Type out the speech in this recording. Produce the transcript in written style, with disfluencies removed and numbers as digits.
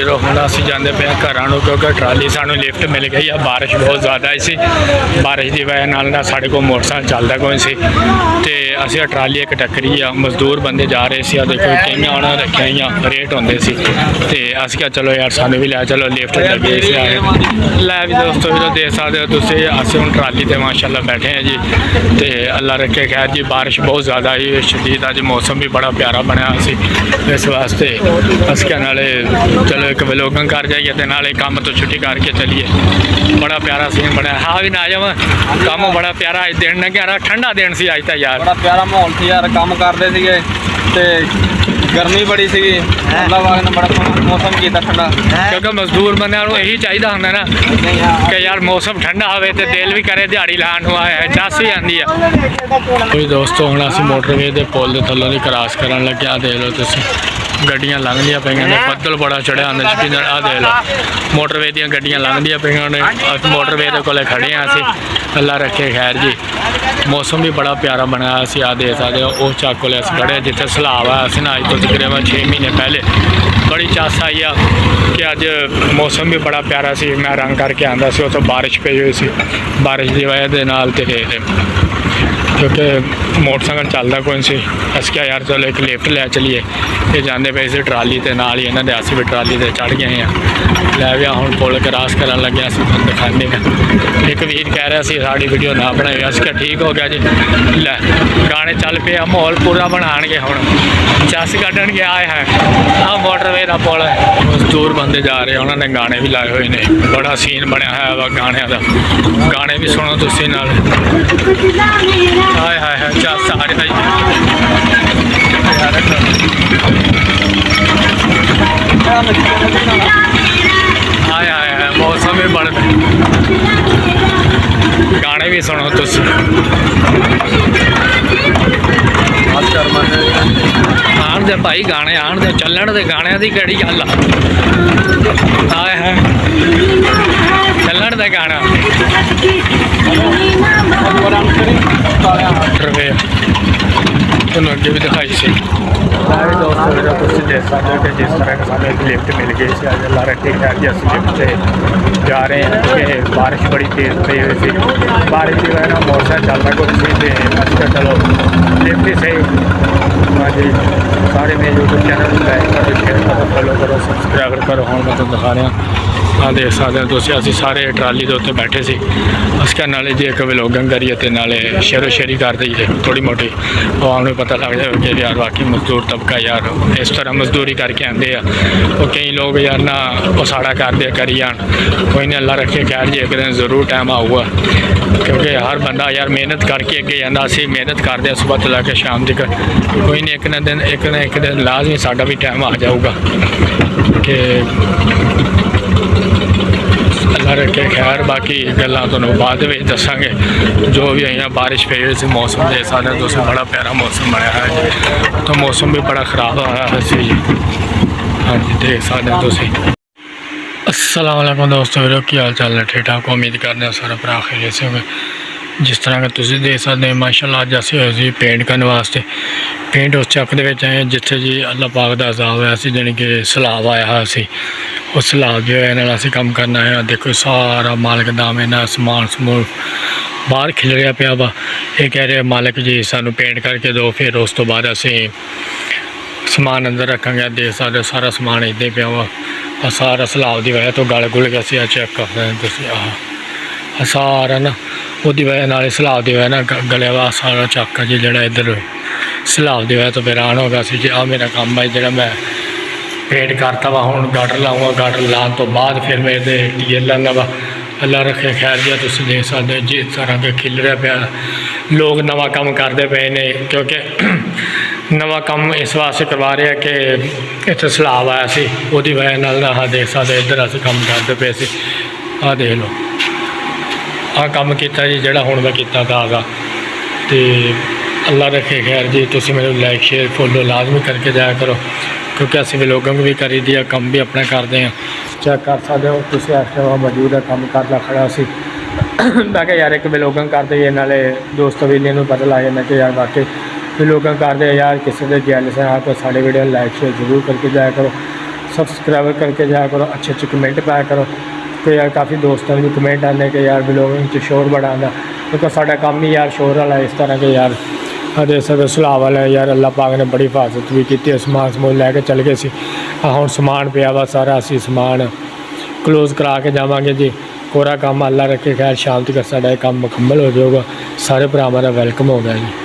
फिर हम असी जाते पे घर क्योंकि ट्राली सानू लिफ्ट मिल गई है। बारिश बहुत ज़्यादा सी, बारिश की वजह ना साढ़े को मोटरसाइकिल चलता कोई सी, तो असी ट्राली एक टक्करी आ। मजदूर बंदे जा रहे थे, देखो कई उन्होंने रखे हुई रेट होंगे सी, तो अस क्या चलो यार सानू भी लै चलो लिफ्ट लगे सी आए लै भी दोस्तों भी देख सकते हो तुम। अस हूँ ट्राली से माशाल्लाह बैठे हैं जी, तो अल्लाह रखे खैर जी। बारिश बहुत ज़्यादा आई शदीद, अज मौसम भी बड़ा प्यारा बनया सी, इस वास्ते अस क्या नाले चलो एक व्लॉगिंग कर जाइए तो नाले काम तो छुट्टी करके चलिए। बड़ा प्यारा सीन बनया। हाँ भी ना जावा काम बड़ा प्यारा अज दिन लग्या, ठंडा दिन से अज तो यार बड़ा प्यारा माहौल से यार काम करते थे, गर्मी बड़ी सी अल्लाह पाक ने बड़ा मौसम किया ठंडा, क्योंकि मजदूर बंद यही चाहिए होंगे ना कि यार मौसम ठंडा हो तो दिल भी करे दिहाड़ी लाने है, चस भी आती है। कोई दोस्तों हम अस मोटरवे के पुल के थलों की क्रॉस कर लगे, देख लो तुम गड्डियां लंघदियां पे ने, बदल बड़ा चढ़िया आंदा जी। आ देख लो मोटरवे दी गड्डियां लंघदियां पे ने, मोटरवे के कोले खड़े हैं असी। अल्लाह रखे खैर जी। मौसम भी बड़ा प्यारा बनाया असी, आ देख सकते हो उस चक को अस खड़े जिथे सैलाब आया अस ना अज तो तकरीबन 6 महीने पहले। बड़ी चस आई आ कि अज मौसम भी बड़ा प्यारा सी। मैं रंग करके आंदा सी, उतो बारिश पई हुई सी, बारिश की वजह के नाल क्योंकि मोटरसाइकिल चलता कोई सी। अस क्या यार चलो एक लिफ्ट लै चलीए, ये जाते पे इस ट्राली के नाल ही इन्होंने अस भी ट्राली से चढ़ गए हैं। लै भी हूँ पुल क्रॉस कर लगे, अस दिखाने एक वीर कह रहा सी साड़ी वीडियो ना बनाई, अस क्या ठीक हो गया जी। लै गाने चल पे, माहौल पूरा बनाएंगे हूँ, चस कढ़न गया है। हाँ मोटरवे का पुल है, मजदूर बंदे जा रहे हैं, उन्होंने गाने भी लाए हुए ने, बड़ा सीन बनया है वा गाने का। गाने भी सुनो तुसी नाल, हाय हाय हाय चस आ रही हाय हाय हाय मौसम भी बड़, गाने भी सुनो तुसी। आन दे भाई गाने आन दे, चलन दे गाने की केड़ी गल आए है, चलन दे गाना तुम अगे भी दिखाई सी। दोस्तों तुम देख सकते हो कि जिस तरह का सामने एक लिफ्ट मिल गई सी, अज अल्लाह रखे खैर जी अस लिफ्ट से जा रहे हैं कि बारिश बड़ी तेज़ पई हुई सी। बारिश की वजह मोटरसाइकिल चलता कुछ सी, तो चलो लिफ्ट ही सही। हाँ जी सारे मेरे यूट्यूब चैनल लाइक करो, शेयर करो, फॉलो करो, सबसक्राइब करो। हम मैं तुम दिखा रहा हाँ देख सकते हो तुम, असी सारे ट्राली के उत्ते बैठे सी। अस क्या नाले जी एक व्लॉगिंग करिए तो नाले शेरो शेरी कर दईए थोड़ी मोटी, आवाम को पता लग जाए कि यार वाकई मजदूर तबका यार इस तरह मजदूरी करके आते हैं। वो कई लोग यार ना वो साड़ा करते करी जान, कोई नहीं अल्लाह रखे खैर जी एक दिन ज़रूर टाइम आऊगा, क्योंकि हर बंदा यार मेहनत करके अगे जाता। असी मेहनत करते हैं सुबह तो लैके शाम तक, कोई नहीं एक दिन लाजमी साडा भी टाइम आ जाऊगा कि अल्लाह रखे खैर। बाकी गल्लां तुहानूं बाद में दसांगे जो भी आई बारिश पई हुई सी। मौसम देख सकते हो तुम, बड़ा प्यारा मौसम बनया है, तो मौसम भी बड़ा ख़राब होया है सी। हाँ जी देख सकते हो तुम। अस्सलाम वालेकुम दोस्तों, मेरे की हाल चाल है? ठीक ठाक उम्मीद करते हैं सारा भरा खैरियत से होंगे। जिस तरह का तुम देख सकते हैं माशाल्लाह अज अस होए पेंट करने वास्ते, पेंट उस चक के आए जिथे जी अल्लाह पाक का अजाब होया सी, जानी कि सैलाब आया है असी उस सैलाब की वजह नाल असी काम करना है। देखो सारा मालिक दाम इन्ना समान समून बाहर खिलरिया पिया वा, ये कह रहे मालिक जी सानू पेंट करके दो, फिर उस तो बाद असी समान अंदर रखेंगे। देख सकते सारा समान इदा ही पिया वा, सारा सैलाब की वजह तो गल गुल गया सी। चेक कर रहे आह सारा ना वो वजह नाल सैलाब की वजह ना गलिया वा सारा चक जी, जोड़ा इधर सैलाब की वजह तो वीरान हो गया सी जी। आ मेरा काम है जो मैं पेंट करता वा, हूँ गाटर लाऊंगा, गाटर लाने तो बाद फिर मैं ये टीए लाना वा। अल्लाह रखे खैर जी। तुम देख सकते हो जिस तरह के खिल रहा पाया, लोग नवा काम करते पे ने, क्योंकि नवा काम इस वास्ते करवा रहे हैं कि इतने सैलाब आया सी, वो वजह नाल हाँ देख सकते इधर अस काम करते पे सी। आ देख लो आ काम किया जी जोड़ा हूँ मैं किया ताज़ा, तो अल्लाह रखे खैर जी। तुम मेरे लाइक शेयर फॉलो लाजमी करके जाया करो, क्योंकि असी व्लॉगिंग भी करी दी है, कम भी अपना करते हैं। चेक कर सकते हो तुम, इस टाइम मौजूद है काम करता खड़ा सी। मैं क्या यार एक व्लॉगिंग करते ही नाले दोस्त वीलिया को पता लग जाता कि यार वाकई व्लॉगिंग करते यार किसी के जैलस है, आप साढ़े वीडियो लाइक शेयर जरूर करके जाया करो। सब्सक्राइब करके जाया करो, अच्छे अच्छे कमेंट पाया करो कि यार काफ़ी दोस्तों ने भी कमेंट आने कि यार ब्लॉगिंग च शोर बड़ा आंदा, क्योंकि साडा काम ही यार शोर वाला इस तरह के यार अरे सब सलाह वाला है यार। अल्लाह पाक ने बड़ी हिफाजत भी की, समान समून लैके चल गए सी, हुण समान पिया वा सारा, असी समान क्लोज करा के जावांगे जी। कोरा काम अल्लाह रखे खैर, शाम तक साडा काम मुकम्मल हो जाएगा। सारे भरावां दा वैलकम हो गया जी।